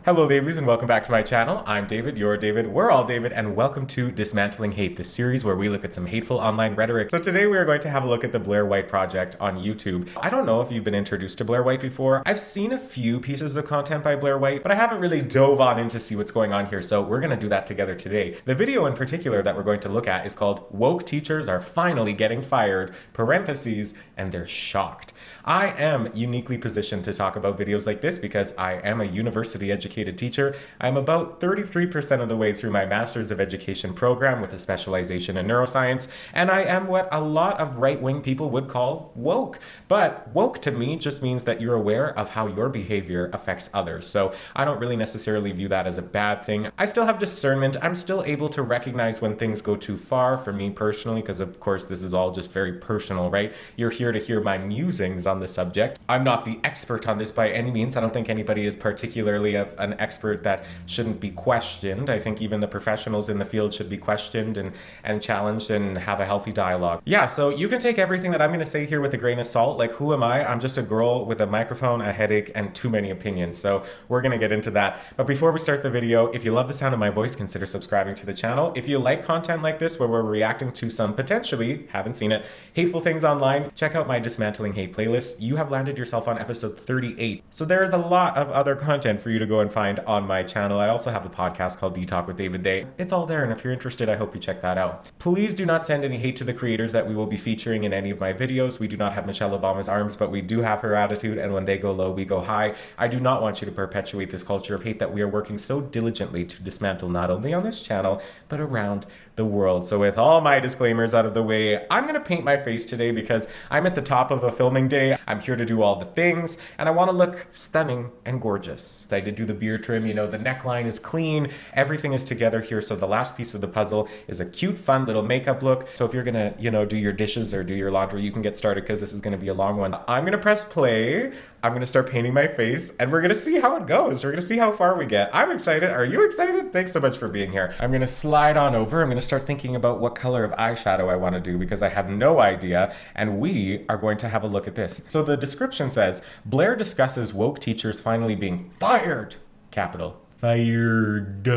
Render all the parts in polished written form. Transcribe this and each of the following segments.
Hello ladies and welcome back to my channel. I'm David, you're David, we're all David, and welcome to Dismantling Hate, the series where we look at some hateful online rhetoric. So today we are going to have a look at the Blaire White project on YouTube. I don't know if you've been introduced to Blaire White before. I've seen a few pieces of content by Blaire White, but I haven't really dove on in to see what's going on here, so we're going to do that together today. The video in particular that we're going to look at is called Woke Teachers Are Finally Getting Fired, parentheses, and They're Shocked. I am uniquely positioned to talk about videos like this because I am a university educated teacher. I'm about 33% of the way through my Master's of Education program with a specialization in neuroscience, and I am what a lot of right-wing people would call woke. But woke to me just means that you're aware of how your behavior affects others. So I don't really necessarily view that as a bad thing. I still have discernment. I'm still able to recognize when things go too far for me personally, because of course this is all just very personal, right? You're here to hear my musings on the subject. I'm not the expert on this by any means. I don't think anybody is particularly an expert that shouldn't be questioned. I think even the professionals in the field should be questioned and challenged and have a healthy dialogue. Yeah, so you can take everything that I'm going to say here with a grain of salt. Like, who am I? I'm just a girl with a microphone, a headache, and too many opinions. So we're going to get into that. But before we start the video, if you love the sound of my voice, consider subscribing to the channel. If you like content like this where we're reacting to some potentially, haven't seen it, hateful things online, check out my Dismantling Hate playlist. You have landed yourself on episode 38. So there is a lot of other content for you to go and find on my channel. I also have a podcast called Talk with David Day. It's all there, and if you're interested, I hope you check that out. Please do not send any hate to the creators that we will be featuring in any of my videos. We do not have Michelle Obama's arms, but we do have her attitude, and when they go low, we go high. I do not want you to perpetuate this culture of hate that we are working so diligently to dismantle, not only on this channel, but around the world. So with all my disclaimers out of the way, I'm gonna paint my face today because I'm at the top of a filming day. I'm here to do all the things, and I want to look stunning and gorgeous. I did do the beard trim, you know, the neckline is clean, everything is together here. So the last piece of the puzzle is a cute, fun little makeup look. So if you're gonna, you know, do your dishes or do your laundry, you can get started because this is gonna be a long one. I'm gonna press play. I'm gonna start painting my face, and we're gonna see how it goes. We're gonna see how far we get. I'm excited. Are you excited? Thanks so much for being here. I'm gonna slide on over. I'm gonna start thinking about what color of eyeshadow I want to do because I have no idea, and we are going to have a look at this. So the description says, Blaire discusses woke teachers finally being fired. Capital. Fired.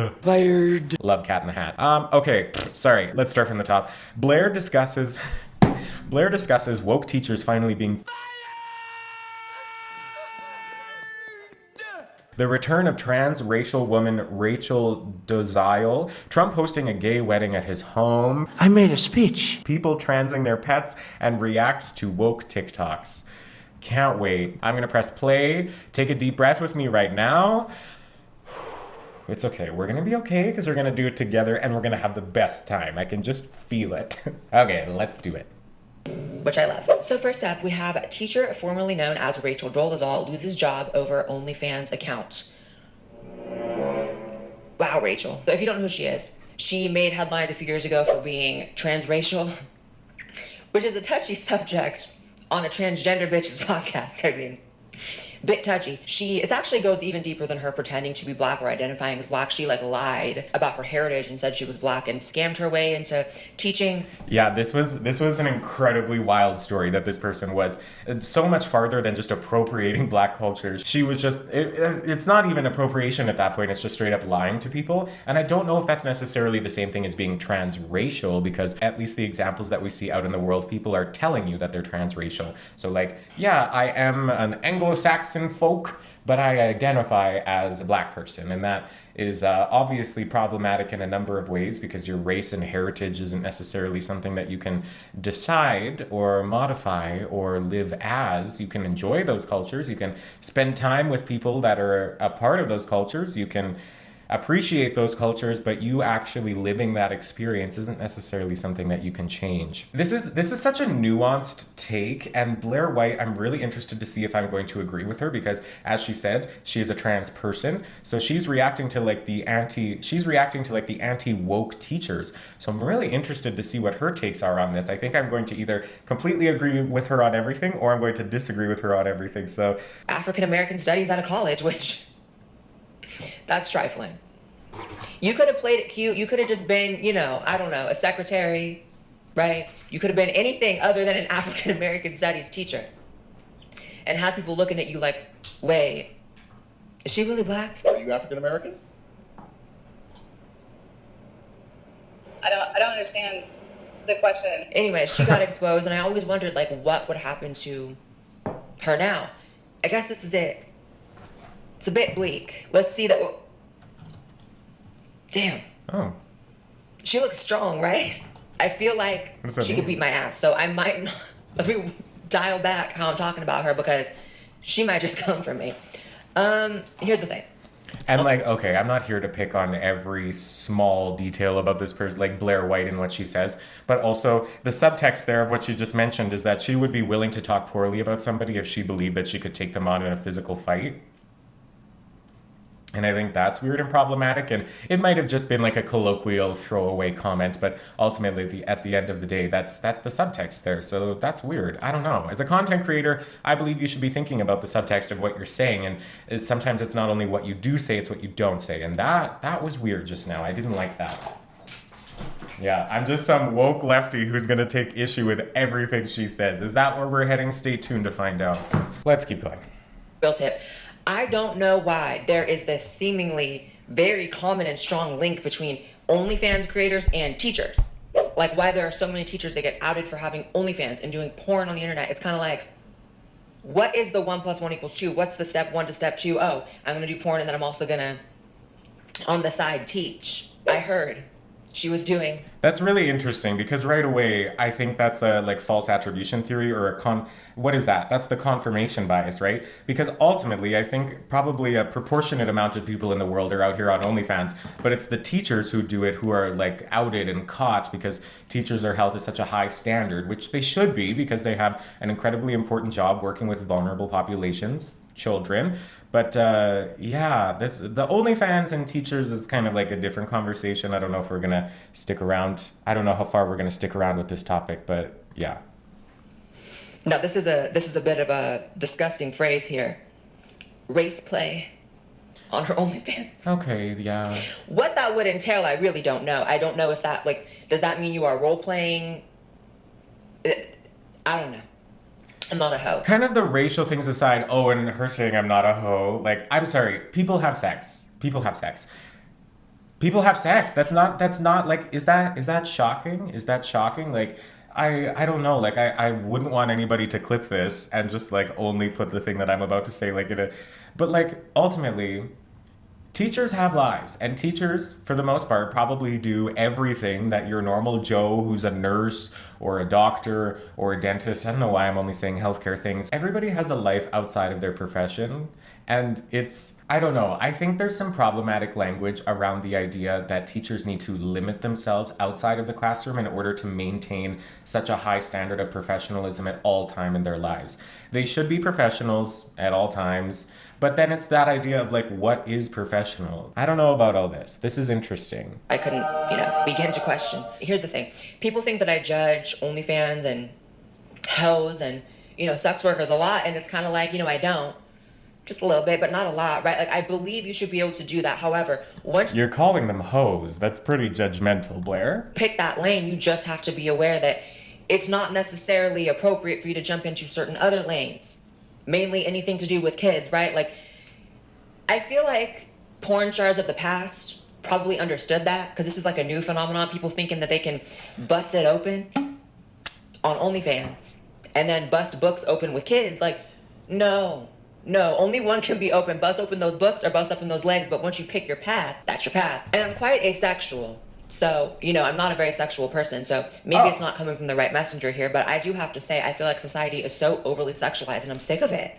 Love Cat in the Hat. Okay, sorry. Let's start from the top. Blaire discusses woke teachers finally being fired. The return of transracial woman Rachel Dolezal, Trump hosting a gay wedding at his home. I made a speech. People transing their pets, and reacts to woke TikToks. Can't wait. I'm gonna press play. Take a deep breath with me right now. It's okay. We're gonna be okay because we're gonna do it together and we're gonna have the best time. I can just feel it. Okay, let's do it. Which I love. So first up, we have a teacher formerly known as Rachel Dolezal loses job over OnlyFans account. Wow, Rachel. If you don't know who she is, she made headlines a few years ago for being transracial, which is a touchy subject on a transgender bitch's podcast. I mean, bit touchy. It actually goes even deeper than her pretending to be black or identifying as black. She lied about her heritage and said she was black and scammed her way into teaching. Yeah, this was an incredibly wild story that this person was so much farther than just appropriating black culture. She was just, it's not even appropriation at that point. It's just straight up lying to people. And I don't know if that's necessarily the same thing as being transracial, because at least the examples that we see out in the world, people are telling you that they're transracial. So yeah, I am an Anglo-Saxon folk, but I identify as a black person, and that is obviously problematic in a number of ways because your race and heritage isn't necessarily something that you can decide or modify or live as. You can enjoy those cultures, you can spend time with people that are a part of those cultures, you can appreciate those cultures, but you actually living that experience isn't necessarily something that you can change. This is such a nuanced take, and Blaire White, I'm really interested to see if I'm going to agree with her because, as she said, she is a trans person, so she's reacting to the anti-woke teachers. So I'm really interested to see what her takes are on this. I think I'm going to either completely agree with her on everything or I'm going to disagree with her on everything. So African American studies out of college, which that's trifling. You could have played it cute. You could have just been, I don't know, a secretary, right? You could have been anything other than an African American studies teacher and had people looking at you like, wait, Is she really black? Are you African American? I don't understand the question. Anyway, she got exposed, and I always wondered, like, what would happen to her now? I guess this is it. It's a bit bleak. Let's see that. Damn. Oh. She looks strong, right? I feel like she could beat my ass, so I might not. Let me dial back how I'm talking about her because she might just come for me. Here's the thing. And like, okay, I'm not here to pick on every small detail about this person, like Blaire White and what she says, but also the subtext there of what she just mentioned is that she would be willing to talk poorly about somebody if she believed that she could take them on in a physical fight. And I think that's weird and problematic, and it might have just been like a colloquial throwaway comment, but ultimately at the end of the day, that's the subtext there, so that's weird. I don't know. As a content creator, I believe you should be thinking about the subtext of what you're saying, and sometimes it's not only what you do say, it's what you don't say, and that was weird just now. I didn't like that. Yeah, I'm just some woke lefty who's going to take issue with everything she says. Is that where we're heading? Stay tuned to find out. Let's keep going. Real tip. I don't know why there is this seemingly very common and strong link between OnlyFans creators and teachers. Like why there are so many teachers that get outed for having OnlyFans and doing porn on the internet. It's kind of like, what is the 1 + 1 = 2? What's the step 1 to step 2? Oh, I'm going to do porn and then I'm also going to, on the side, teach. I heard she was doing. That's really interesting because right away, I think that's a like false attribution theory or what is that? That's the confirmation bias, right? Because ultimately, I think probably a proportionate amount of people in the world are out here on OnlyFans, but it's the teachers who do it who are like outed and caught because teachers are held to such a high standard, which they should be because they have an incredibly important job working with vulnerable populations, children. But yeah, the OnlyFans and teachers is kind of like a different conversation. I don't know if we're gonna stick around. I don't know how far we're gonna stick around with this topic, but yeah. Now this is a bit of a disgusting phrase here. Race play on her OnlyFans. Okay, yeah. What that would entail, I really don't know. I don't know if that does that mean you are role playing? I don't know. I'm not a hoe. Kind of the racial things aside, and her saying I'm not a hoe, like, I'm sorry, people have sex. People have sex. People have sex. That's not like, is that shocking? Is that shocking? Like, I don't know, like, I wouldn't want anybody to clip this and just, like, only put the thing that I'm about to say, like, but, like, ultimately, teachers have lives, and teachers, for the most part, probably do everything that your normal Joe who's a nurse or a doctor or a dentist, I don't know why I'm only saying healthcare things. Everybody has a life outside of their profession, and I don't know, I think there's some problematic language around the idea that teachers need to limit themselves outside of the classroom in order to maintain such a high standard of professionalism at all time in their lives. They should be professionals at all times, but then it's that idea of like, what is professional? I don't know about all this. This is interesting. I couldn't, begin to question. Here's the thing. People think that I judge OnlyFans and hoes and, sex workers a lot. And it's kind of like, I don't. Just a little bit, but not a lot, right? Like, I believe you should be able to do that. However, once you're calling them hoes, that's pretty judgmental, Blaire. Pick that lane, you just have to be aware that it's not necessarily appropriate for you to jump into certain other lanes. Mainly anything to do with kids, right? Like, I feel like porn stars of the past probably understood that because this is like a new phenomenon. People thinking that they can bust it open on OnlyFans and then bust books open with kids. Like, no, only one can be open. Bust open those books or bust open those legs. But once you pick your path, that's your path. And I'm quite asexual. So, I'm not a very sexual person, so maybe it's not coming from the right messenger here, but I do have to say, I feel like society is so overly sexualized, and I'm sick of it.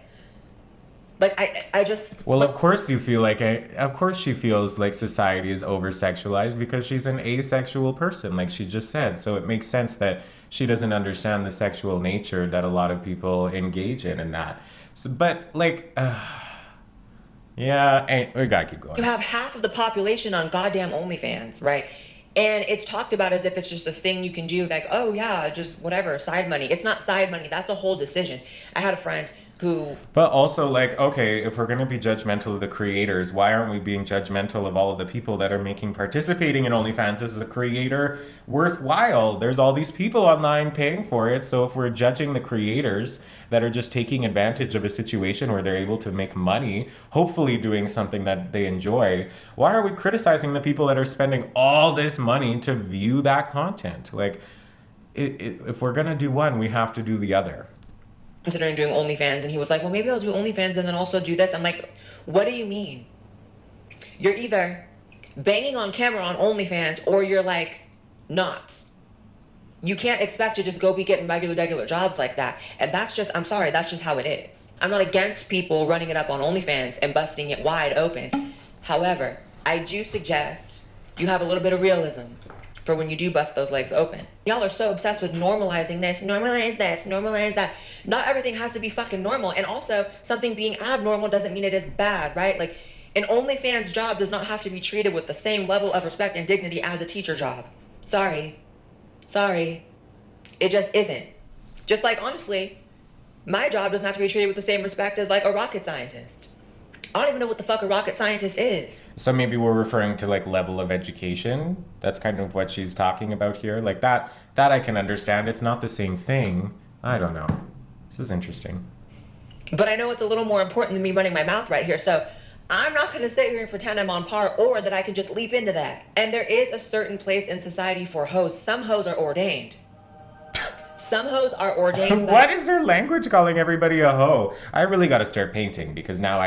Like, I just... Well, of course you feel like... Of course she feels like society is over-sexualized because she's an asexual person, like she just said. So it makes sense that she doesn't understand the sexual nature that a lot of people engage in that. So, but, like... yeah, we gotta keep going. You have half of the population on goddamn OnlyFans, right? And it's talked about as if it's just this thing you can do, like, oh yeah, just whatever, side money. It's not side money. That's a whole decision. I had a friend who... But also, like, okay, if we're going to be judgmental of the creators, why aren't we being judgmental of all of the people that are making participating in OnlyFans as a creator worthwhile? There's all these people online paying for it. So if we're judging the creators that are just taking advantage of a situation where they're able to make money, hopefully doing something that they enjoy, why are we criticizing the people that are spending all this money to view that content? Like, if we're going to do one, we have to do the other. Considering doing OnlyFans, and he was like, well, maybe I'll do OnlyFans and then also do this. I'm like, what do you mean? You're either banging on camera on OnlyFans or you're like not. You can't expect to just go be getting regular jobs like that. And that's just, I'm sorry, that's just how it is. I'm not against people running it up on OnlyFans and busting it wide open. However, I do suggest you have a little bit of realism for when you do bust those legs open. Y'all are so obsessed with normalizing this, normalize that. Not everything has to be fucking normal. And also, something being abnormal doesn't mean it is bad, right? Like, an OnlyFans job does not have to be treated with the same level of respect and dignity as a teacher job. Sorry. It just isn't. Just like, honestly, my job doesn't have to be treated with the same respect as, like, a rocket scientist. I don't even know what the fuck a rocket scientist is. So maybe we're referring to like level of education. That's kind of what she's talking about here. Like that I can understand. It's not the same thing. I don't know. This is interesting. But I know it's a little more important than me running my mouth right here. So I'm not going to sit here and pretend I'm on par or that I can just leap into that. And there is a certain place in society for hoes. Some hoes are ordained. Some hoes are ordained. What is their language calling everybody a hoe? I really got to start painting because now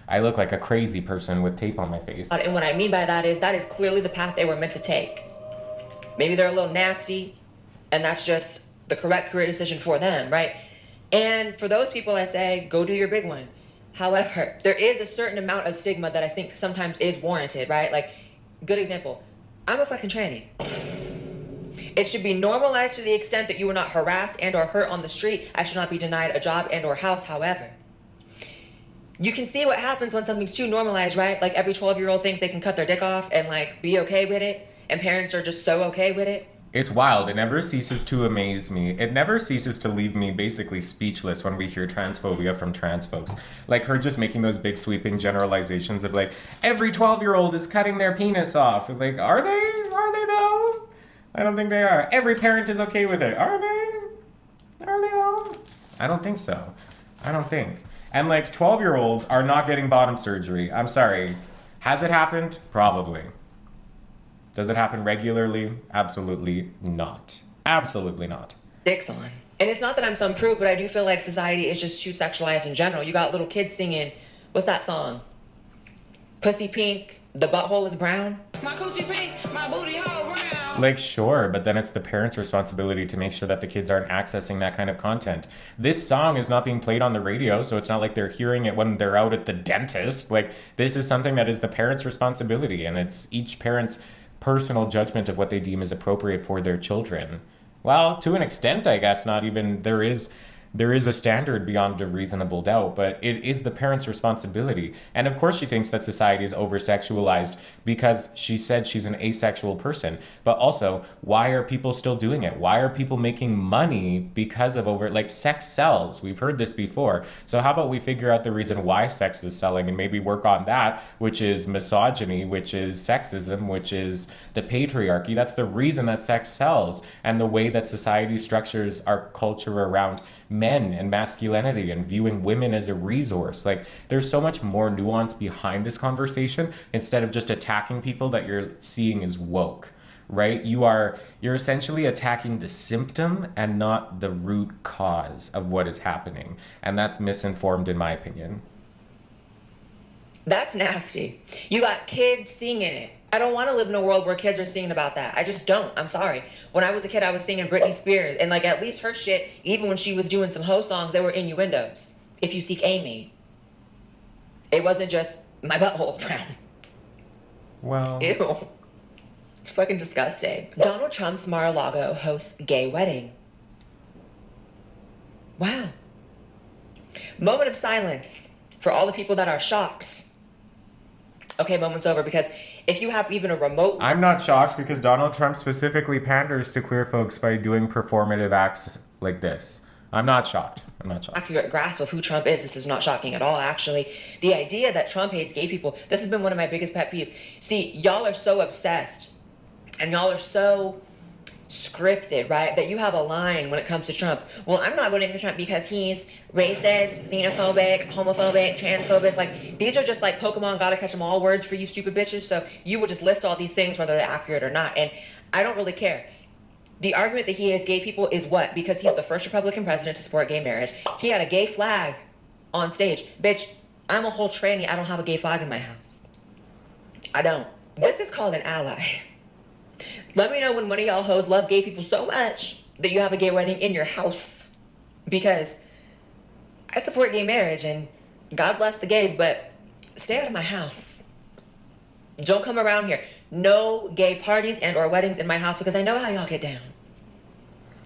I look like a crazy person with tape on my face. And what I mean by that is clearly the path they were meant to take. Maybe they're a little nasty, and that's just the correct career decision for them, right? And for those people, I say, go do your big one. However, there is a certain amount of stigma that I think sometimes is warranted, right? Like, good example, I'm a fucking tranny. It should be normalized to the extent that you were not harassed and or hurt on the street. I should not be denied a job and or house, however. You can see what happens when something's too normalized, right? Like every 12-year-old thinks they can cut their dick off and like be okay with it. And parents are just so okay with it. It's wild. It never ceases to amaze me. It never ceases to leave me basically speechless when we hear transphobia from trans folks. Like her just making those big sweeping generalizations of like, every 12-year-old is cutting their penis off. Like, are they? Are they though? I don't think they are. Every parent is okay with it. Are they? Are they though? I don't think so. I don't think. And like 12-year-olds are not getting bottom surgery. I'm sorry. Has it happened? Probably. Does it happen regularly? Absolutely not. Absolutely not. Dicks on. And it's not that I'm some prude, but I do feel like society is just too sexualized in general. You got little kids singing, what's that song? Pussy pink, the butthole is brown. My coochie pink, my booty hole brown. Like, sure, but then it's the parents' responsibility to make sure that the kids aren't accessing that kind of content. This song is not being played on the radio, so it's not like they're hearing it when they're out at the dentist. Like, this is something that is the parents' responsibility, and it's each parent's personal judgment of what they deem is appropriate for their children. Well, to an extent, I guess, not even, there is a standard beyond a reasonable doubt, but it is the parent's responsibility. And of course she thinks that society is over-sexualized because she said she's an asexual person. But also, why are people still doing it? Why are people making money because of sex sells? We've heard this before. So how about we figure out the reason why sex is selling and maybe work on that, which is misogyny, which is sexism, which is the patriarchy. That's the reason that sex sells, and the way that society structures our culture around men and masculinity and viewing women as a resource. Like, there's so much more nuance behind this conversation instead of just attacking people that you're seeing as woke, right? You're essentially attacking the symptom and not the root cause of what is happening. And that's misinformed in my opinion. That's nasty. You got kids singing it. I don't want to live in a world where kids are singing about that. I just don't. I'm sorry. When I was a kid, I was singing Britney Spears. And, like, at least her shit, even when she was doing some hoe songs, they were innuendos. If you seek Amy. It wasn't just, my butthole's brown. Well. Ew. It's fucking disgusting. Donald Trump's Mar-a-Lago hosts gay wedding. Wow. Moment of silence for all the people that are shocked. Okay, moment's over, because if you have even a remote... I'm not shocked because Donald Trump specifically panders to queer folks by doing performative acts like this. I'm not shocked. I'm not shocked. Accurate grasp of who Trump is, this is not shocking at all, actually. The idea that Trump hates gay people, this has been one of my biggest pet peeves. See, y'all are so obsessed and y'all are so scripted, right, that you have a line when it comes to Trump. Well, I'm not voting for Trump because he's racist, xenophobic, homophobic, transphobic. Like, these are just like Pokemon gotta catch them all words for you stupid bitches. So you would just list all these things whether they're accurate or not. And I don't really care. The argument that he hates gay people is what? Because he's the first Republican president to support gay marriage. He had a gay flag on stage. Bitch, I'm a whole tranny. I don't have a gay flag in my house. I don't. This is called an ally. Let me know when one of y'all hoes love gay people so much that you have a gay wedding in your house. Because I support gay marriage and God bless the gays, but stay out of my house. Don't come around here. No gay parties and or weddings in my house because I know how y'all get down.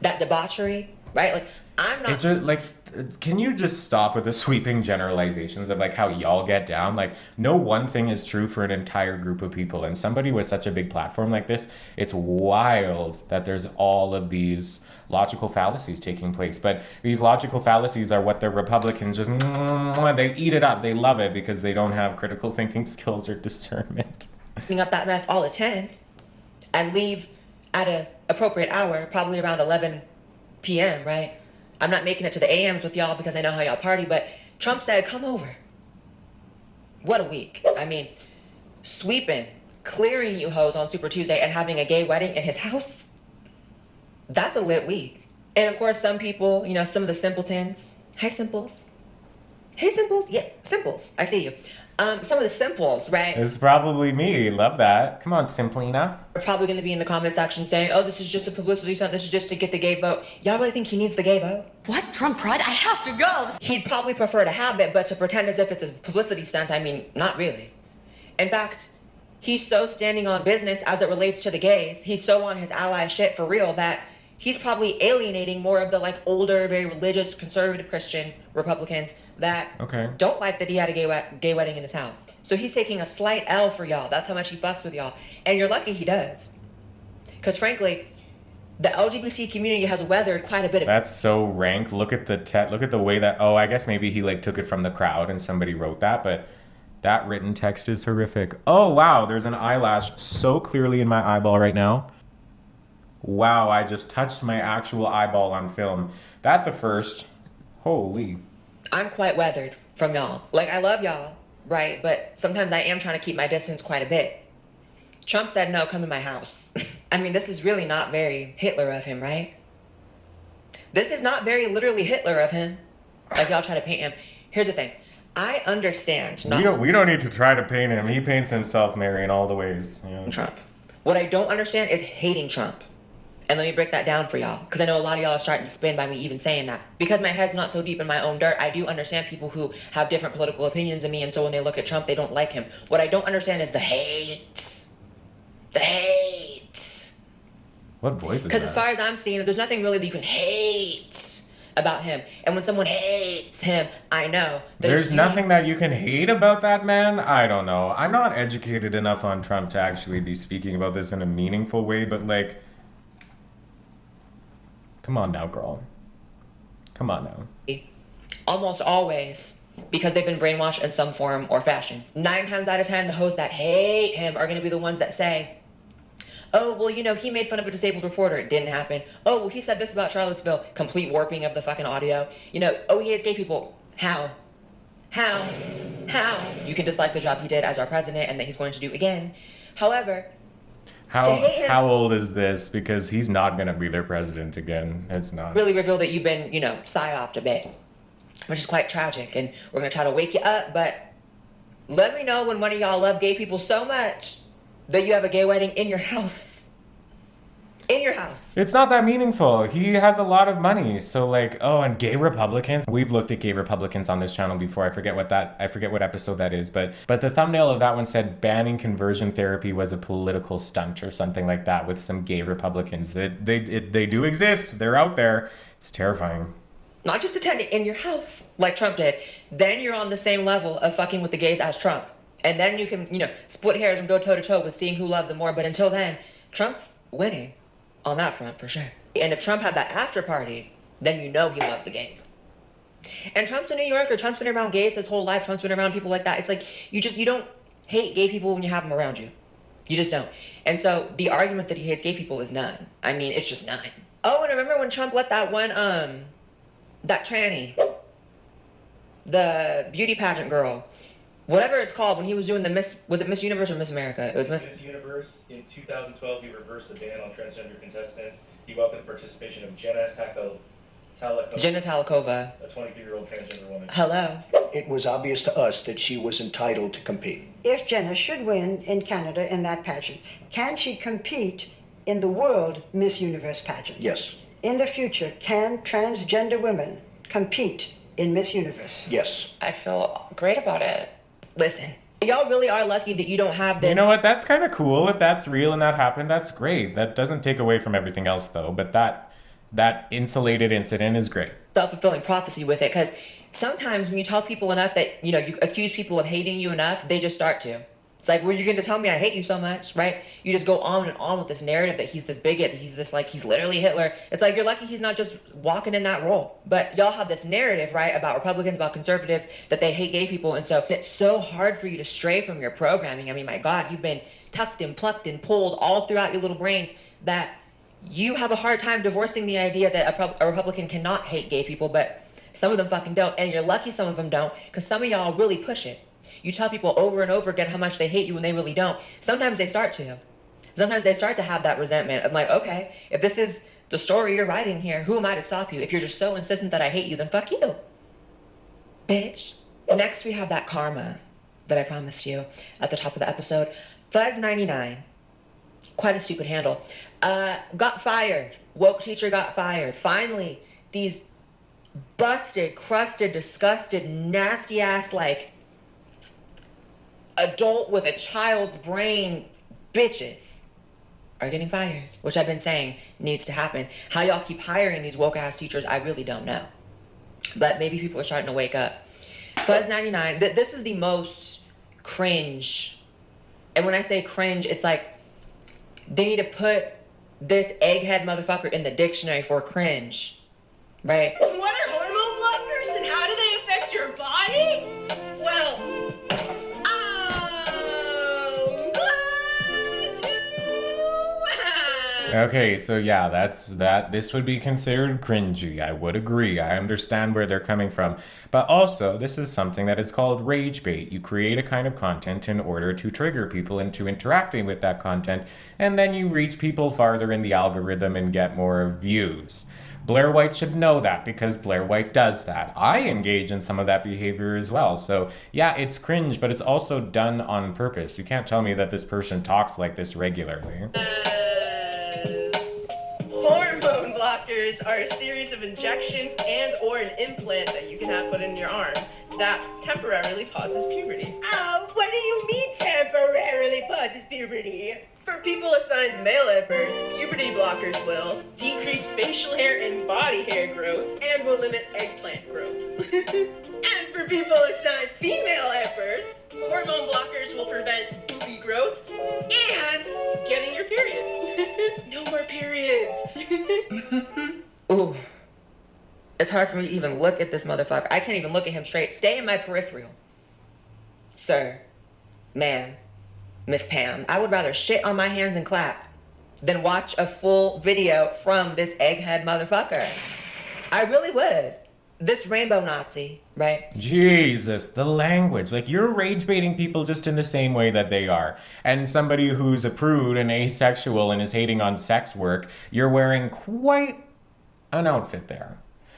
That debauchery, right? Like, I'm not... It's just, like, can you just stop with the sweeping generalizations of, like, how y'all get down? Like, no one thing is true for an entire group of people. And somebody with such a big platform like this, it's wild that there's all of these logical fallacies taking place. But these logical fallacies are what the Republicans just... They eat it up. They love it because they don't have critical thinking skills or discernment. Clean up that mess, I'll attend and leave at an appropriate hour, probably around 11 p.m., right? I'm not making it to the AMs with y'all because I know how y'all party, but Trump said, come over. What a week. I mean, sweeping, clearing you hoes on Super Tuesday and having a gay wedding in his house. That's a lit week. And of course, some people, you know, some of the simpletons. Hi, simples. Hey, simples. Yeah, simples. I see you. Some of the simples, right? It's probably me. Love that. Come on, Simplina. Are probably going to be in the comment section saying, oh, this is just a publicity stunt. This is just to get the gay vote. Y'all really think he needs the gay vote? What? Trump pride? I have to go. He'd probably prefer to have it, but to pretend as if it's a publicity stunt, I mean, not really. In fact, he's so standing on business as it relates to the gays. He's so on his ally shit for real that he's probably alienating more of the like older, very religious, conservative Christian Republicans that don't like that he had a gay wedding in his house. So he's taking a slight L for y'all. That's how much he fucks with y'all. And you're lucky he does. Because frankly, the LGBT community has weathered quite a bit of... That's so rank. Look at the way that... Oh, I guess maybe he like took it from the crowd and somebody wrote that, but that written text is horrific. Oh, wow. There's an eyelash so clearly in my eyeball right now. Wow, I just touched my actual eyeball on film. That's a first. Holy. I'm quite weathered from y'all. Like, I love y'all, right? But sometimes I am trying to keep my distance quite a bit. Trump said, no, come to my house. I mean, this is really not very Hitler of him, right? This is not very literally Hitler of him. Like, y'all try to paint him. Here's the thing. I understand. We don't need to try to paint him. He paints himself, Mary, in all the ways. You know? Trump. What I don't understand is hating Trump. And let me break that down for y'all, because I know a lot of y'all are starting to spin by me even saying that. Because my head's not so deep in my own dirt, I do understand people who have different political opinions than me, and so when they look at Trump, they don't like him. What I don't understand is the hate. The hate. What voice is that? Because as far as I'm seeing, there's nothing really that you can hate about him. And when someone hates him, I know. There's nothing that you can hate about that man? I don't know. I'm not educated enough on Trump to actually be speaking about this in a meaningful way, but like... Come on now, girl. Come on now. Almost always, because they've been brainwashed in some form or fashion. 9 times out of 10, the hosts that hate him are going to be the ones that say, oh, well, you know, he made fun of a disabled reporter. It didn't happen. Oh, well, he said this about Charlottesville. Complete warping of the fucking audio. You know, oh, he hates gay people. How? How? You can dislike the job he did as our president and that he's going to do again. However... How old is this? Because he's not going to be their president again. It's not. Really reveal that you've been, you know, psyoped a bit, which is quite tragic. And we're going to try to wake you up, but let me know when one of y'all love gay people so much that you have a gay wedding in your house. In your house. It's not that meaningful. He has a lot of money. So like, oh, and gay Republicans. We've looked at gay Republicans on this channel before. I forget what episode that is, but the thumbnail of that one said banning conversion therapy was a political stunt or something like that with some gay Republicans. They do exist. They're out there. It's terrifying. Not just attend it in your house like Trump did. Then you're on the same level of fucking with the gays as Trump. And then you can, you know, split hairs and go toe to toe with seeing who loves him more. But until then, Trump's winning. On that front, for sure. And if Trump had that after party then you know he loves the gays. And Trump's a New Yorker. Trump's been around gays his whole life. Trump's been around people like that. It's like, you don't hate gay people when you have them around you. You just don't. And so the argument that he hates gay people is none. I mean, it's just none. Oh, and remember when Trump let that one, that tranny, the beauty pageant girl, whatever it's called, when he was doing the was it Miss Universe or Miss America? It was Miss Universe. In 2012, he reversed the ban on transgender contestants. He welcomed the participation of Jenna Talikova, a 23-year-old transgender woman. Hello. It was obvious to us that she was entitled to compete. If Jenna should win in Canada in that pageant, can she compete in the World Miss Universe pageant? Yes. In the future, can transgender women compete in Miss Universe? Yes. I feel great about it. Listen, y'all really are lucky that you don't have the... You know what? That's kind of cool. If that's real and that happened, that's great. That doesn't take away from everything else, though. But that insulated incident is great. Self-fulfilling prophecy with it, because sometimes when you tell people enough that, you accuse people of hating you enough, they just start to. It's like, well, you're going to tell me I hate you so much, right? You just go on and on with this narrative that he's this bigot, that he's this, he's literally Hitler. It's like, you're lucky he's not just walking in that role. But y'all have this narrative, right, about Republicans, about conservatives, that they hate gay people. And so it's so hard for you to stray from your programming. I mean, my God, you've been tucked and plucked and pulled all throughout your little brains that you have a hard time divorcing the idea that a Republican cannot hate gay people, but some of them fucking don't. And you're lucky some of them don't, because some of y'all really push it. You tell people over and over again how much they hate you when they really don't. Sometimes they start to. Sometimes they start to have that resentment. I'm like, okay, if this is the story you're writing here, who am I to stop you? If you're just so insistent that I hate you, then fuck you, bitch. Next, we have that karma that I promised you at the top of the episode. Fuzz99, quite a stupid handle, got fired. Woke teacher got fired. Finally, these busted, crusted, disgusted, nasty ass, adult with a child's brain bitches are getting fired, which I've been saying needs to happen. How y'all keep hiring these woke ass teachers, I really don't know. But maybe people are starting to wake up. Fuzz99, this is the most cringe. And when I say cringe, it's like they need to put this egghead motherfucker in the dictionary for cringe, right? What are hormone blockers and how do they affect your body? Well, Okay, so yeah, that's that. This would be considered cringy. I would agree. I understand where they're coming from. But also, this is something that is called rage bait. You create a kind of content in order to trigger people into interacting with that content, and then you reach people farther in the algorithm and get more views. Blaire White should know that because Blaire White does that. I engage in some of that behavior as well. So yeah, it's cringe, but it's also done on purpose. You can't tell me that this person talks like this regularly. Hormone blockers are a series of injections and or an implant that you can have put in your arm that temporarily pauses puberty. oh, what do you mean temporarily pauses puberty? For people assigned male at birth, puberty blockers will decrease facial hair and body hair growth and will limit eggplant growth. And for people assigned female at birth, Hormone blockers will prevent booby growth and getting your period. No more periods. Ooh. It's hard for me to even look at this motherfucker. I can't even look at him straight. Stay in my peripheral. Sir, ma'am, Miss Pam, I would rather shit on my hands and clap than watch a full video from this egghead motherfucker. I really would. This rainbow Nazi, right? Jesus, the language. Like, you're rage baiting people just in the same way that they are. And somebody who's a prude and asexual and is hating on sex work, you're wearing quite an outfit there.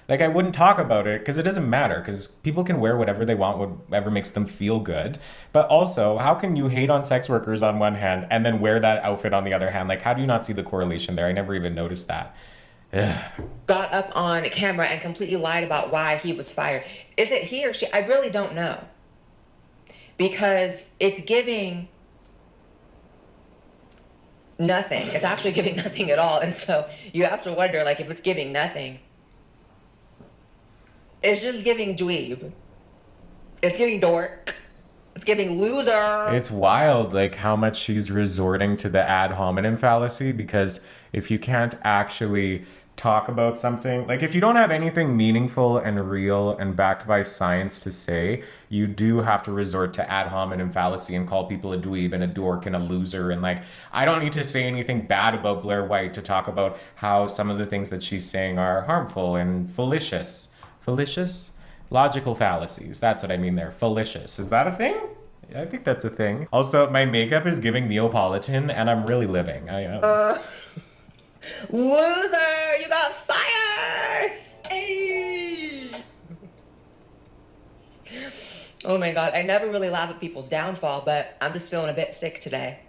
Like, I wouldn't talk about it because it doesn't matter, because people can wear whatever they want, whatever makes them feel good. But also, how can you hate on sex workers on one hand and then wear that outfit on the other hand? Like, how do you not see the correlation there? I never even noticed that. Ugh. Got up on camera and completely lied about why he was fired. Is it he or she? I really don't know. Because it's giving nothing. It's actually giving nothing at all. And so you have to wonder, like, if it's giving nothing, it's just giving dweeb. It's giving dork. It's giving loser. It's wild, like, how much she's resorting to the ad hominem fallacy, because if you can't actually talk about something, like if you don't have anything meaningful and real and backed by science to say, you do have to resort to ad hominem fallacy and call people a dweeb and a dork and a loser. And like, I don't need to say anything bad about Blaire White to talk about how some of the things that she's saying are harmful and fallacious. Fallacious? Logical fallacies. That's what I mean there. Fallacious. Is that a thing? I think that's a thing. Also, my makeup is giving Neapolitan and I'm really living. I am. Loser, you got fired! Hey! Oh my god, I never really laugh at people's downfall, but I'm just feeling a bit sick today.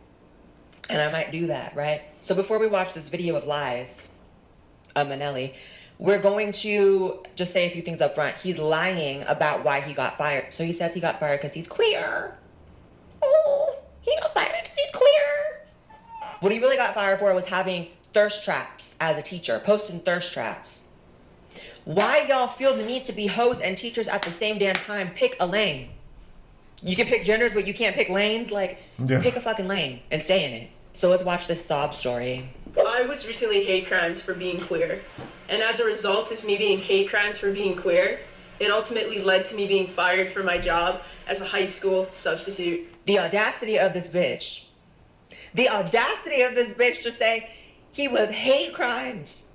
And I might do that, right? So before we watch this video of lies, Manelli, we're going to just say a few things up front. He's lying about why he got fired. So he says he got fired because he's queer. Oh, he got fired because he's queer. What he really got fired for was having thirst traps as a teacher, posting thirst traps. Why y'all feel the need to be hoes and teachers at the same damn time? Pick a lane. You can pick genders, but you can't pick lanes. Like, pick a fucking lane and stay in it. So let's watch this sob story. I was recently hate crimed for being queer. And as a result of me being hate crimed for being queer, it ultimately led to me being fired from my job as a high school substitute. The audacity of this bitch. The audacity of this bitch to say he was hate crimes.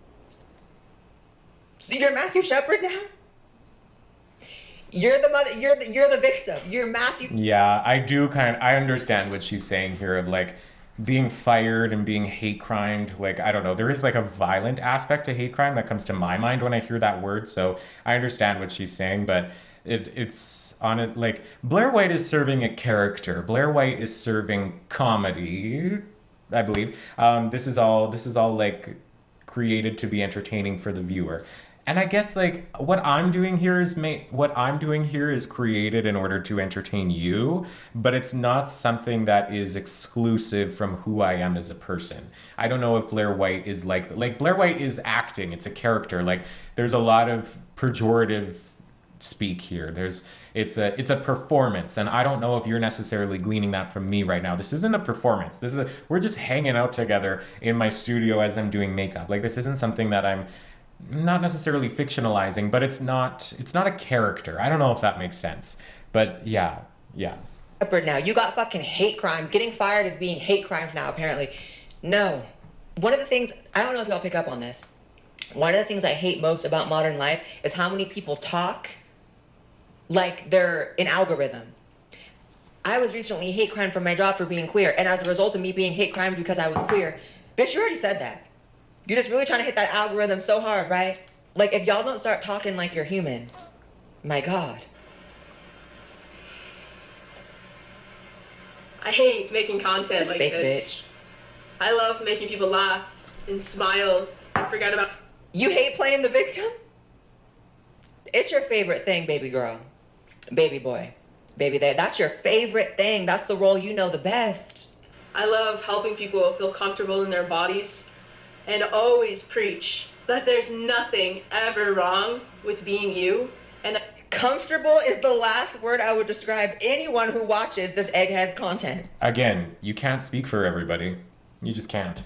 So you're Matthew Shepard now? You're the mother, you're the victim. You're Matthew. Yeah, I understand what she's saying here of like being fired and being hate crimed. Like, I don't know, there is like a violent aspect to hate crime that comes to my mind when I hear that word. So I understand what she's saying, but it's on it. Like, Blaire White is serving a character. Blaire White is serving comedy, I believe. This is all like created to be entertaining for the viewer. And I guess like what I'm doing here is created in order to entertain you, but it's not something that is exclusive from who I am as a person. I don't know if Blaire White is like Blaire White is acting. It's a character. Like, there's a lot of pejorative speak here. It's a performance, and I don't know if you're necessarily gleaning that from me right now. This isn't a performance. We're just hanging out together in my studio as I'm doing makeup. Like, this isn't something that I'm not necessarily fictionalizing, but it's not a character. I don't know if that makes sense, but yeah. Now you got fucking hate crime. Getting fired is being hate crimes now, apparently. No. One of the things, I don't know if y'all pick up on this. One of the things I hate most about modern life is how many people talk like they're an algorithm. I was recently hate crime from my job for being queer, and as a result of me being hate crime because I was queer, bitch, you already said that. You're just really trying to hit that algorithm so hard, right? Like, if y'all don't start talking like you're human, my God. I hate making content This like fake this. bitch. I love making people laugh and smile and forget about... You hate playing the victim? It's your favorite thing, baby girl. Baby boy. Baby there. That's your favorite thing. That's the role you know the best. I love helping people feel comfortable in their bodies and always preach that there's nothing ever wrong with being you. And comfortable is the last word I would describe anyone who watches this Eggheads content. Again, you can't speak for everybody. You just can't.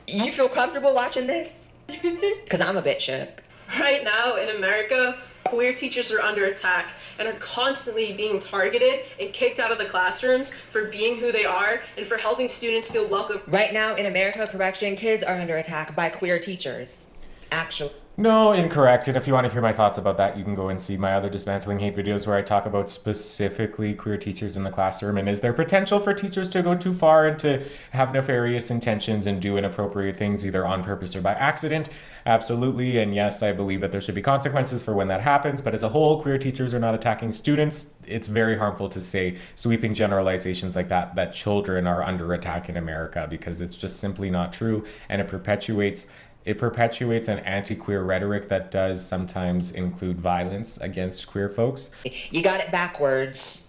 You feel comfortable watching this? Because I'm a bit shook. Right now in America, queer teachers are under attack and are constantly being targeted and kicked out of the classrooms for being who they are and for helping students feel welcome. Right now in America, correction, kids are under attack by queer teachers. Actually. No, incorrect. And if you want to hear my thoughts about that, you can go and see my other Dismantling Hate videos where I talk about specifically queer teachers in the classroom and is there potential for teachers to go too far and to have nefarious intentions and do inappropriate things either on purpose or by accident. Absolutely. And yes, I believe that there should be consequences for when that happens. But as a whole, queer teachers are not attacking students. It's very harmful to say sweeping generalizations like that children are under attack in America, because it's just simply not true. And it perpetuates an anti-queer rhetoric that does sometimes include violence against queer folks. You got it backwards.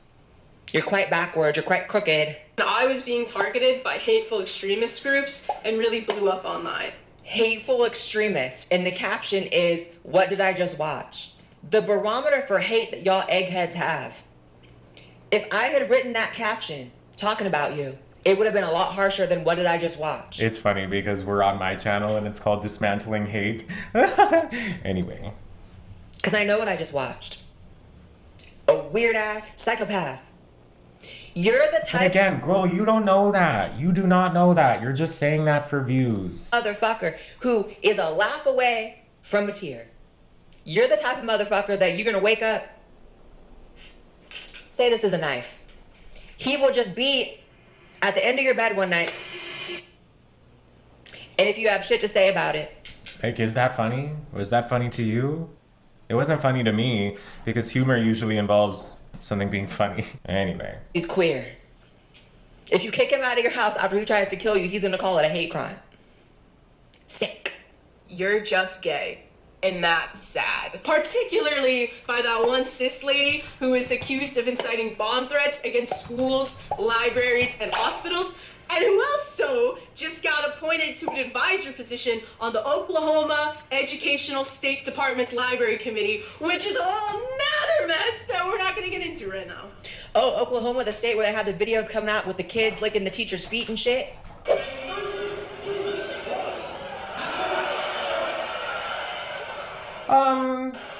You're quite backwards. You're quite crooked. I was being targeted by hateful extremist groups and really blew up online. Hateful extremists. And the caption is, what did I just watch? The barometer for hate that y'all eggheads have. If I had written that caption talking about you it would have been a lot harsher than what did I just watch. It's funny because we're on my channel and it's called Dismantling Hate. Anyway. Because I know what I just watched. A weird-ass psychopath. You're the type... But again, girl, you don't know that. You do not know that. You're just saying that for views. Motherfucker who is a laugh away from a tear. You're the type of motherfucker that you're going to wake up, say this is a knife. He will just be at the end of your bed one night, and if you have shit to say about it. Like, is that funny? Was that funny to you? It wasn't funny to me because humor usually involves something being funny. Anyway. He's queer. If you kick him out of your house after he tries to kill you, he's going to call it a hate crime. Sick. You're just gay. And that's sad. Particularly by that one cis lady who is accused of inciting bomb threats against schools, libraries, and hospitals, and who also just got appointed to an advisor position on the Oklahoma Educational State Department's Library Committee, which is a whole nother mess that we're not gonna get into right now. Oh, Oklahoma, the state where they had the videos coming out with the kids licking the teacher's feet and shit?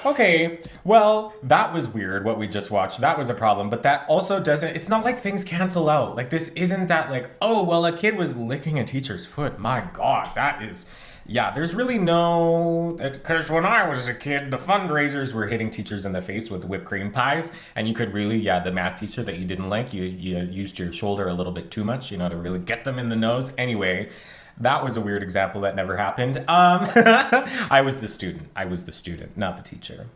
Okay, well, that was weird, what we just watched. That was a problem, but that also doesn't, it's not like things cancel out. Like, this isn't that like, oh, well, a kid was licking a teacher's foot. My God, that is, yeah, there's really no, because when I was a kid, the fundraisers were hitting teachers in the face with whipped cream pies, and you could really, yeah, the math teacher that you didn't like, you used your shoulder a little bit too much, you know, to really get them in the nose. Anyway, that was a weird example that never happened. I was the student, not the teacher.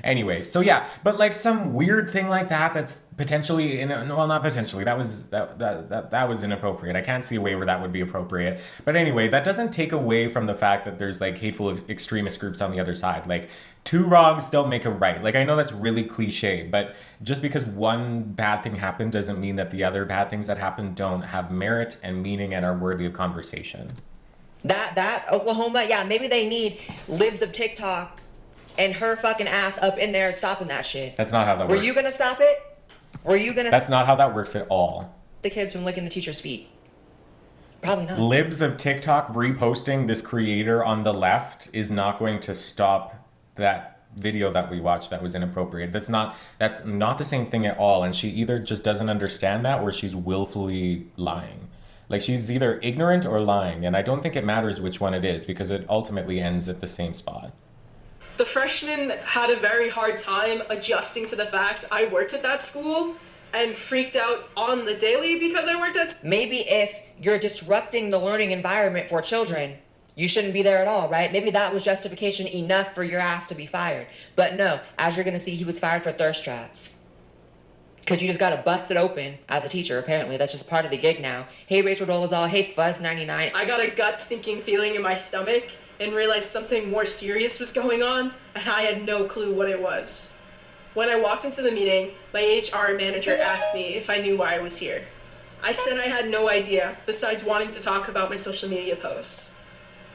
Anyway, so yeah, but like some weird thing like that that's potentially, well, not potentially, that was inappropriate. I can't see a way where that would be appropriate. But anyway, that doesn't take away from the fact that there's like hateful extremist groups on the other side. Like, two wrongs don't make a right. Like, I know that's really cliche, but just because one bad thing happened doesn't mean that the other bad things that happened don't have merit and meaning and are worthy of conversation. That Oklahoma, yeah, maybe they need libs of TikTok and her fucking ass up in there stopping that shit. That's not how that works. Were you gonna stop it? Were you gonna... That's not how that works at all. The kids from licking the teacher's feet? Probably not. Libs of TikTok reposting this creator on the left is not going to stop that video that we watched that was inappropriate. That's not the same thing at all. And she either just doesn't understand that or she's willfully lying. Like, she's either ignorant or lying. And I don't think it matters which one it is because it ultimately ends at the same spot. The freshmen had a very hard time adjusting to the fact I worked at that school and freaked out on the daily because I worked at... Maybe if you're disrupting the learning environment for children, you shouldn't be there at all, right? Maybe that was justification enough for your ass to be fired. But no, as you're gonna see, he was fired for thirst traps. Because you just gotta bust it open as a teacher, apparently. That's just part of the gig now. Hey, Rachel Dolezal. Hey, Fuzz99. I got a gut-sinking feeling in my stomach and realized something more serious was going on, and I had no clue what it was. When I walked into the meeting, my HR manager asked me if I knew why I was here. I said I had no idea, besides wanting to talk about my social media posts.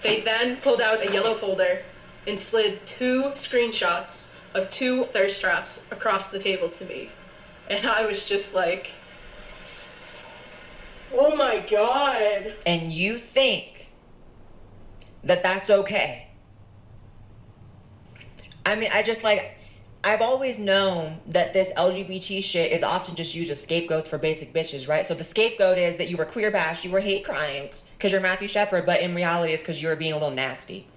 They then pulled out a yellow folder and slid 2 screenshots of 2 thirst traps across the table to me. And I was just like, oh my God. And you think that that's okay? I mean, I've always known that this LGBT shit is often just used as scapegoats for basic bitches, right? So the scapegoat is that you were queer bashed, you were hate crimes because you're Matthew Shepard, but in reality it's because you were being a little nasty.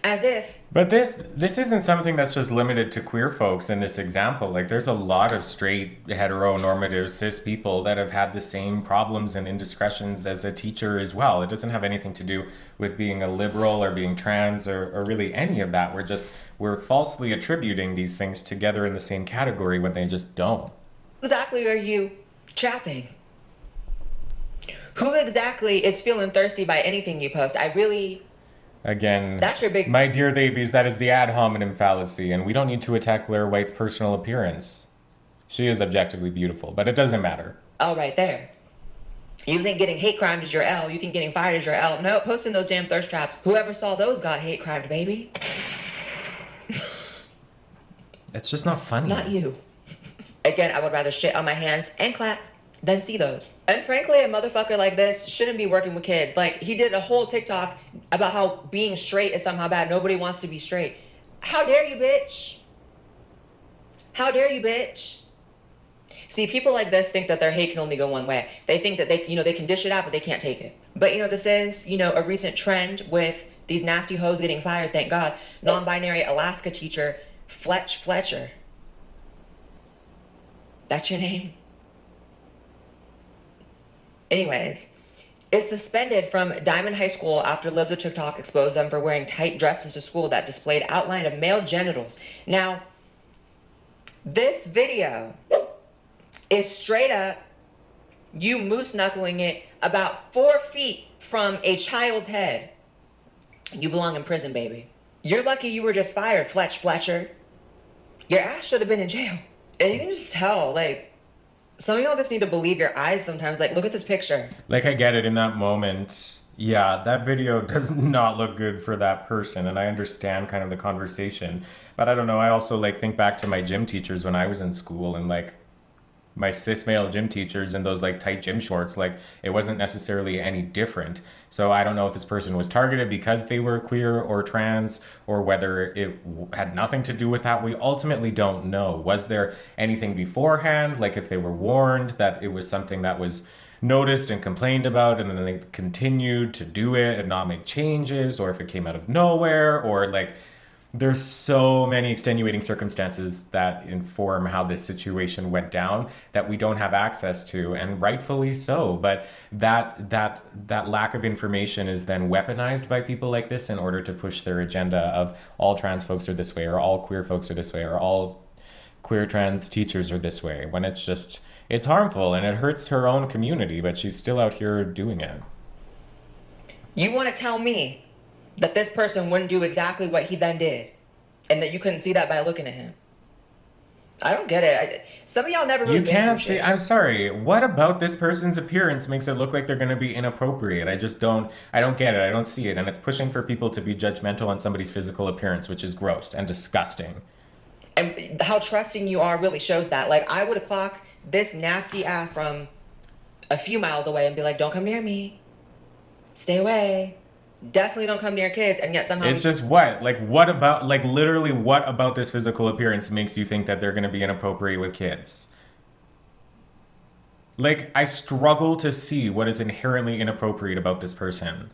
As if... But this isn't something that's just limited to queer folks in this example. Like, there's a lot of straight, heteronormative, cis people that have had the same problems and indiscretions as a teacher as well. It doesn't have anything to do with being a liberal or being trans or really any of that. We're falsely attributing these things together in the same category when they just don't. Exactly are you trapping? Who exactly is feeling thirsty by anything you post? Again, that's your big... My dear babies, that is the ad hominem fallacy, and we don't need to attack Blaire White's personal appearance. She is objectively beautiful, but it doesn't matter. Oh, right there. You think getting hate crimed is your L. You think getting fired is your L. No, posting those damn thirst traps. Whoever saw those got hate crimed, baby. It's just not funny. Not you. Again, I would rather shit on my hands and clap then see those. And frankly, a motherfucker like this shouldn't be working with kids. Like, he did a whole TikTok about how being straight is somehow bad. Nobody wants to be straight. How dare you, bitch? How dare you, bitch? See, people like this think that their hate can only go one way. They think that they can dish it out, but they can't take it. But this is, a recent trend with these nasty hoes getting fired, thank God. Non-binary Alaska teacher, Fletcher. That's your name? Anyways, is suspended from Diamond High School after libs of TikTok exposed them for wearing tight dresses to school that displayed outline of male genitals. Now, this video is straight up you moose knuckling it about 4 feet from a child's head. You belong in prison, baby. You're lucky you were just fired, Fletcher. Your ass should have been in jail. And you can just tell, some of y'all just need to believe your eyes sometimes. Look at this picture. I get it in that moment. Yeah, that video does not look good for that person. And I understand kind of the conversation. But I don't know. I also think back to my gym teachers when I was in school and my cis male gym teachers in those tight gym shorts, it wasn't necessarily any different. So I don't know if this person was targeted because they were queer or trans, or whether it had nothing to do with that. We ultimately don't know. Was there anything beforehand, if they were warned that it was something that was noticed and complained about, and then they continued to do it and not make changes, or if it came out of nowhere, or there's so many extenuating circumstances that inform how this situation went down that we don't have access to, and rightfully so. But that lack of information is then weaponized by people like this in order to push their agenda of all trans folks are this way, or all queer folks are this way, or all queer trans teachers are this way, when it's harmful and it hurts her own community, but she's still out here doing it. You want to tell me that this person wouldn't do exactly what he then did, and that you couldn't see that by looking at him? I don't get it. Some of y'all never really. You can't see. I'm sorry. What about this person's appearance makes it look like they're going to be inappropriate? I don't get it. I don't see it, and it's pushing for people to be judgmental on somebody's physical appearance, which is gross and disgusting. And how trusting you are really shows that. I would have clocked this nasty ass from a few miles away and be like, "Don't come near me. Stay away. Definitely don't come near kids." And yet somehow it's just what about literally what about this physical appearance makes you think that they're going to be inappropriate with kids? I struggle to see what is inherently inappropriate about this person.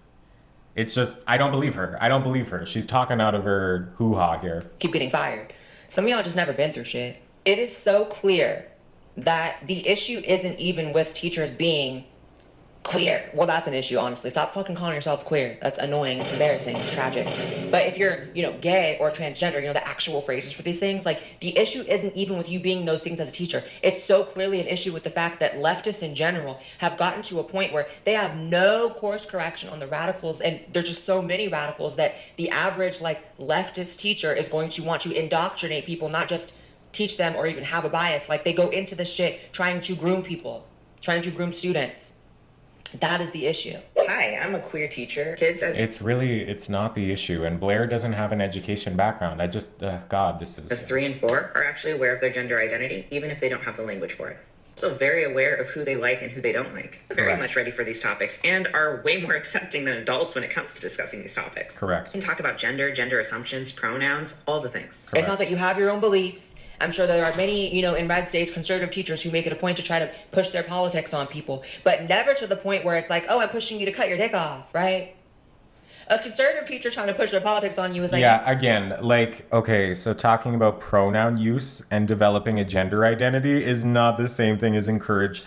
It's just, I don't believe her. She's talking out of her hoo-ha here. Keep getting fired. Some of y'all just never been through shit. It is so clear that the issue isn't even with teachers being queer. Well, that's an issue, honestly. Stop fucking calling yourselves queer. That's annoying. It's embarrassing. It's tragic. But if you're, gay or transgender, the actual phrases for these things, the issue isn't even with you being those things as a teacher. It's so clearly an issue with the fact that leftists in general have gotten to a point where they have no course correction on the radicals, and there's just so many radicals that the average, leftist teacher is going to want to indoctrinate people, not just teach them or even have a bias. They go into this shit trying to groom people, trying to groom students. That is the issue. Hi, I'm a queer teacher. It's not the issue. And Blaire doesn't have an education background. God, this is... As 3 and 4 are actually aware of their gender identity, even if they don't have the language for it. Also very aware of who they like and who they don't like. Very much ready for these topics, and are way more accepting than adults when it comes to discussing these topics. Correct. You can talk about gender assumptions, pronouns, all the things. Correct. It's not that you have your own beliefs. I'm sure there are many, in red states, conservative teachers who make it a point to try to push their politics on people, but never to the point where it's oh, I'm pushing you to cut your dick off, right? A conservative teacher trying to push their politics on you is Yeah, again, okay, so talking about pronoun use and developing a gender identity is not the same thing as encouraging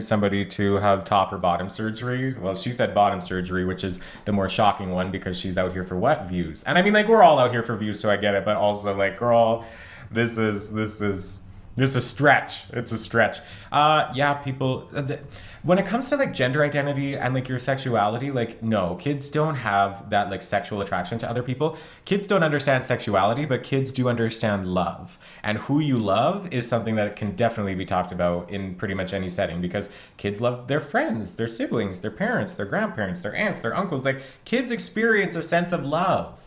somebody to have top or bottom surgery. Well, she said bottom surgery, which is the more shocking one because she's out here for what? Views. And I mean, we're all out here for views, so I get it, but also, girl, this is a stretch. It's a stretch. People, when it comes to gender identity and your sexuality, no, kids don't have that sexual attraction to other people. Kids don't understand sexuality, but kids do understand love. And who you love is something that can definitely be talked about in pretty much any setting, because kids love their friends, their siblings, their parents, their grandparents, their aunts, their uncles. Kids experience a sense of love.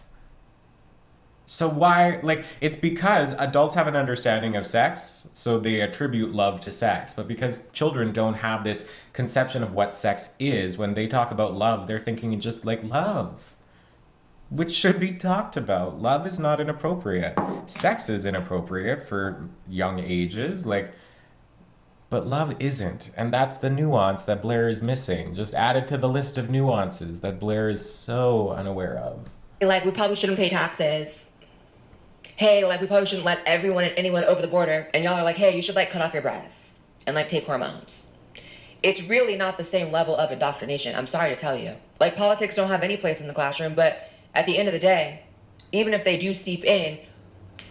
So why, like, it's because adults have an understanding of sex, so they attribute love to sex. But because children don't have this conception of what sex is, when they talk about love, they're thinking just like love, which should be talked about. Love is not inappropriate. Sex is inappropriate for young ages, like, but love isn't. And that's the nuance that Blaire is missing. Just add it to the list of nuances that Blaire is so unaware of. Like, we probably shouldn't pay taxes. Hey, like, we probably shouldn't let everyone and anyone over the border. And y'all are like, hey, you should, like, cut off your breasts and, like, take hormones. It's really not the same level of indoctrination. I'm sorry to tell you. Like, politics don't have any place in the classroom, but at the end of the day, even if they do seep in,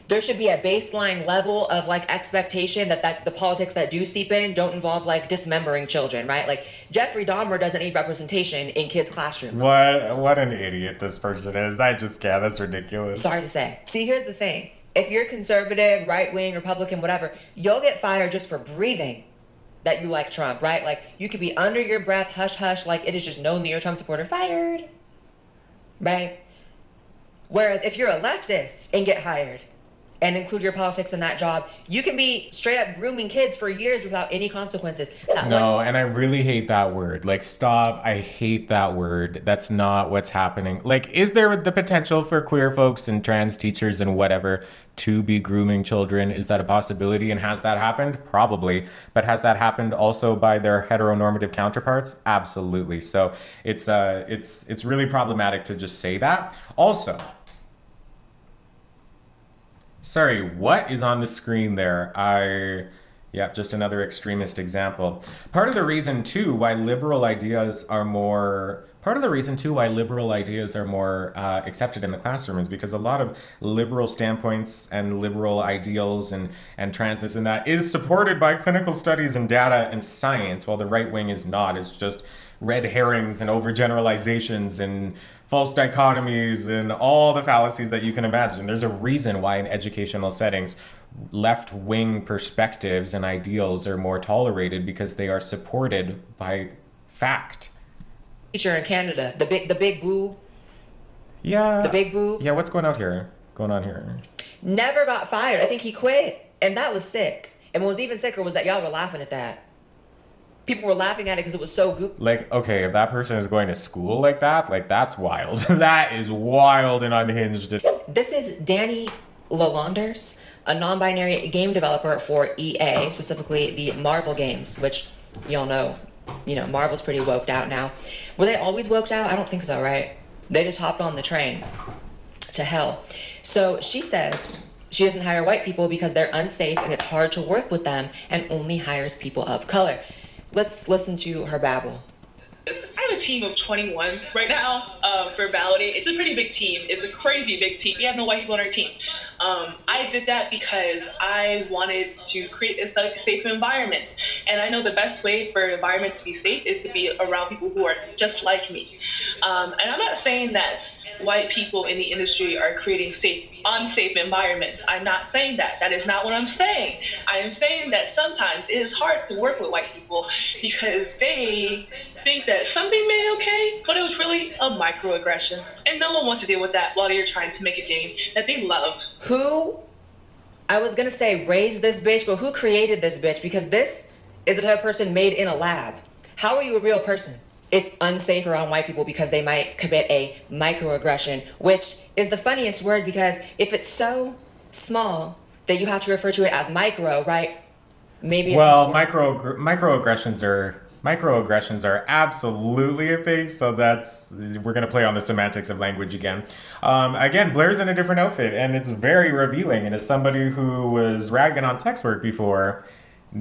there should be a baseline level of, like, expectation that the politics that do seep in don't involve, like, dismembering children, right? Like, Jeffrey Dahmer doesn't need representation in kids' classrooms. What an idiot this person is. I just can't. That's ridiculous. Sorry to say. See, here's the thing. If you're conservative, right-wing, Republican, whatever, you'll get fired just for breathing that you like Trump, right? Like, you could be under your breath, hush-hush, like it is just known that you're a Trump supporter, fired, right? Whereas if you're a leftist and get hired, and include your politics in that job, you can be straight up grooming kids for years without any consequences. And I really hate that word. Like, stop. I hate that word. That's not what's happening. Like, is there the potential for queer folks and trans teachers and whatever to be grooming children? Is that a possibility? And has that happened? Probably. But has that happened also by their heteronormative counterparts? Absolutely. So it's really problematic to just say that. Also, sorry, what is on the screen there? Yeah, just another extremist example. Part of the reason too why liberal ideas are more accepted in the classroom is because a lot of liberal standpoints and liberal ideals and trans this and that is supported by clinical studies and data and science, while the right wing is not. It's just red herrings and overgeneralizations and false dichotomies and all the fallacies that you can imagine. There's a reason why in educational settings, left-wing perspectives and ideals are more tolerated, because they are supported by fact. Teacher in Canada, the big boo. Yeah. The big boo. Yeah, what's going on here? Never got fired. I think he quit. And that was sick. And what was even sicker was that y'all were laughing at that. People were laughing at it because it was so goofy. Like, okay, if that person is going to school like that, like, that's wild. That is wild and unhinged. This is Danny Lalanders, a non-binary game developer for EA, specifically the Marvel games, which y'all know, Marvel's pretty woked out now. Were they always woked out? I don't think so, right? They just hopped on the train to hell. So she says she doesn't hire white people because they're unsafe and it's hard to work with them, and only hires people of color. Let's listen to her babble. I have a team of 21 right now for balloting. It's a pretty big team. It's a crazy big team. We have no white people on our team. I did that because I wanted to create a safe environment. And I know the best way for an environment to be safe is to be around people who are just like me. And I'm not saying that white people in the industry are creating unsafe environments. I'm not saying that. That is not what I'm saying. I am saying that sometimes it is hard to work with white people because they think that something may be okay, but it was really a microaggression. And no one wants to deal with that while you're trying to make a game that they love. I was going to say raise this bitch, but who created this bitch? Because this is the type of person made in a lab. How are you a real person? It's unsafe around white people because they might commit a microaggression, which is the funniest word, because if it's so small that you have to refer to it as micro, right? Maybe it's microaggressions are absolutely a thing. So we're going to play on the semantics of language again. Again, Blaire's in a different outfit, and it's very revealing. And as somebody who was ragging on sex work before,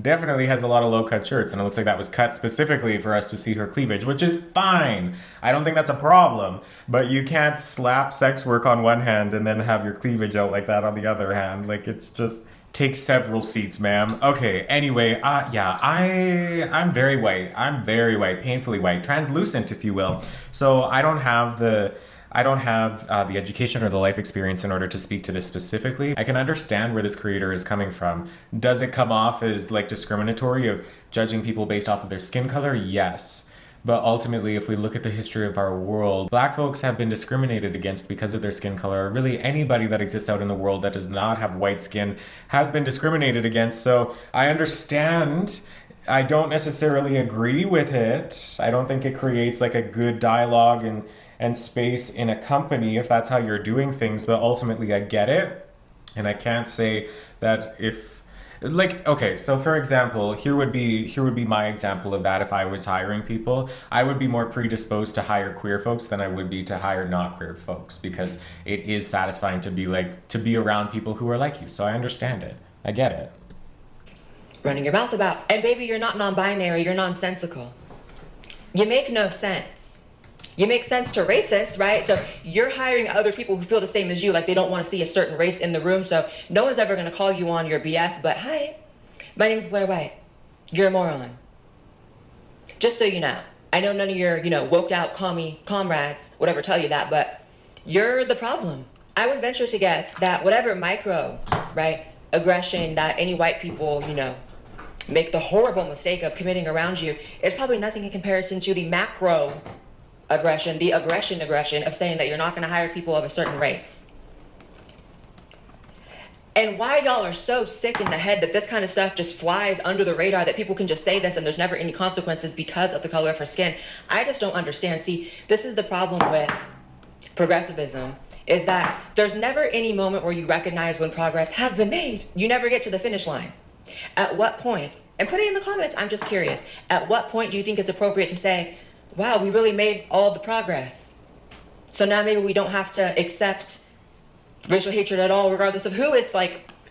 definitely has a lot of low-cut shirts, and it looks like that was cut specifically for us to see her cleavage, which is fine. I don't think that's a problem, but you can't slap sex work on one hand and then have your cleavage out like that on the other hand. Like, it's just takes several seats, ma'am. Okay, anyway, I'm very white. I'm very white, painfully white, translucent, if you will. So I don't have the education or the life experience in order to speak to this specifically. I can understand where this creator is coming from. Does it come off as like discriminatory of judging people based off of their skin color? Yes. But ultimately, if we look at the history of our world, Black folks have been discriminated against because of their skin color. Really, anybody that exists out in the world that does not have white skin has been discriminated against. So I understand. I don't necessarily agree with it. I don't think it creates like a good dialogue and space in a company if that's how you're doing things. But ultimately, I get it. And I can't say that if... Like, okay, so for example, here would be my example of that. If I was hiring people, I would be more predisposed to hire queer folks than I would be to hire not queer folks, because it is satisfying to be around people who are like you. So I understand it. I get it. Running your mouth about. And baby, you're not non-binary, you're nonsensical. You make no sense. You make sense to racists, right? So you're hiring other people who feel the same as you, like they don't want to see a certain race in the room, so no one's ever going to call you on your BS, but hi, my name's Blaire White. You're a moron. Just so you know. I know none of your, woked out commie comrades would ever tell you that, but you're the problem. I would venture to guess that whatever micro, right, aggression that any white people, make the horrible mistake of committing around you is probably nothing in comparison to the macro aggression, the aggression of saying that you're not going to hire people of a certain race. And why y'all are so sick in the head that this kind of stuff just flies under the radar, that people can just say this and there's never any consequences because of the color of her skin, I just don't understand. See, this is the problem with progressivism, is that there's never any moment where you recognize when progress has been made. You never get to the finish line. At what point, and put it in the comments, I'm just curious, at what point do you think it's appropriate to say, wow, we really made all the progress, so now maybe we don't have to accept racial hatred at all, regardless of who it's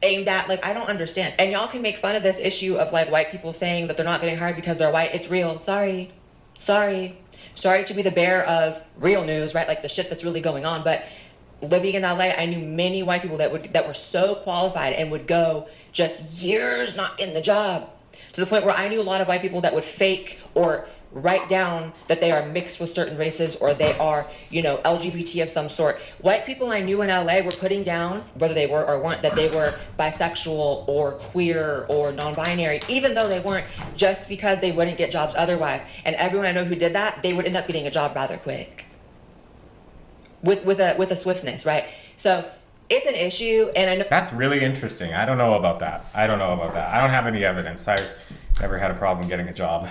aimed at? I don't understand. And y'all can make fun of this issue of white people saying that they're not getting hired because they're white. It's real. Sorry to be the bearer of real news, right? The shit that's really going on. But living in LA, I knew many white people that were so qualified and would go just years not in the job, to the point where I knew a lot of white people that would fake or write down that they are mixed with certain races, or they are, LGBT of some sort. White people I knew in LA were putting down, whether they were or weren't, that they were bisexual or queer or non-binary, even though they weren't, just because they wouldn't get jobs otherwise. And everyone I know who did that, they would end up getting a job rather quick. With a swiftness, right? So it's an issue, and I know... That's really interesting. I don't know about that. I don't have any evidence. I've never had a problem getting a job.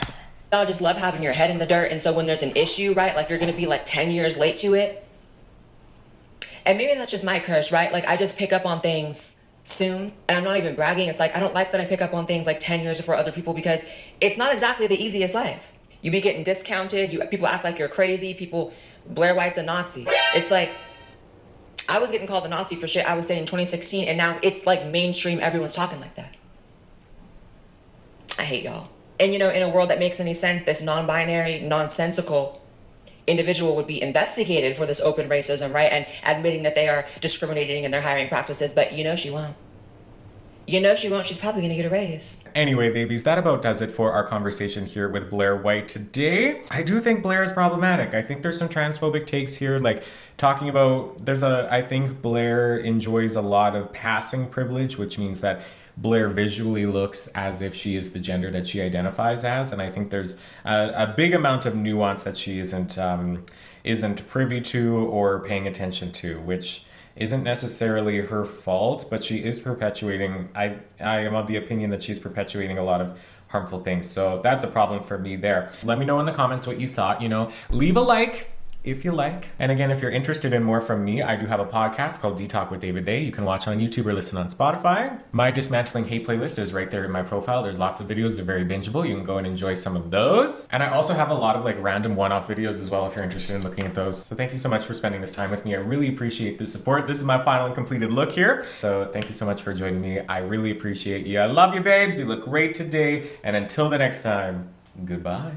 Y'all just love having your head in the dirt, and so when there's an issue, right, you're gonna be 10 years late to it. And maybe that's just my curse, right? I just pick up on things soon, and I'm not even bragging. It's I don't like that I pick up on things 10 years before other people, because it's not exactly the easiest life. You be getting discounted, people act like you're crazy, Blaire White's a Nazi. It's I was getting called a Nazi for shit I was saying in 2016, and now it's mainstream, everyone's talking like that. I hate y'all. And in a world that makes any sense, this non-binary, nonsensical individual would be investigated for this open racism, right? And admitting that they are discriminating in their hiring practices, but she won't. She's probably gonna get a raise. Anyway, babies, that about does it for our conversation here with Blaire White today. I do think Blaire is problematic. I think there's some transphobic takes here, talking about, I think Blaire enjoys a lot of passing privilege, which means that Blaire visually looks as if she is the gender that she identifies as, and I think there's a big amount of nuance that she isn't privy to or paying attention to, which isn't necessarily her fault, but she is perpetuating, I am of the opinion that she's perpetuating a lot of harmful things. So that's a problem for me there. Let me know in the comments what you thought, leave a like if you like. And again, if you're interested in more from me, I do have a podcast called Talk with David Day. You can watch on YouTube or listen on Spotify. My Dismantling Hate playlist is right there in my profile. There's lots of videos. They're very bingeable. You can go and enjoy some of those. And I also have a lot of random one-off videos as well if you're interested in looking at those. So thank you so much for spending this time with me. I really appreciate the support. This is my final and completed look here. So thank you so much for joining me. I really appreciate you. I love you, babes. You look great today. And until the next time, goodbye.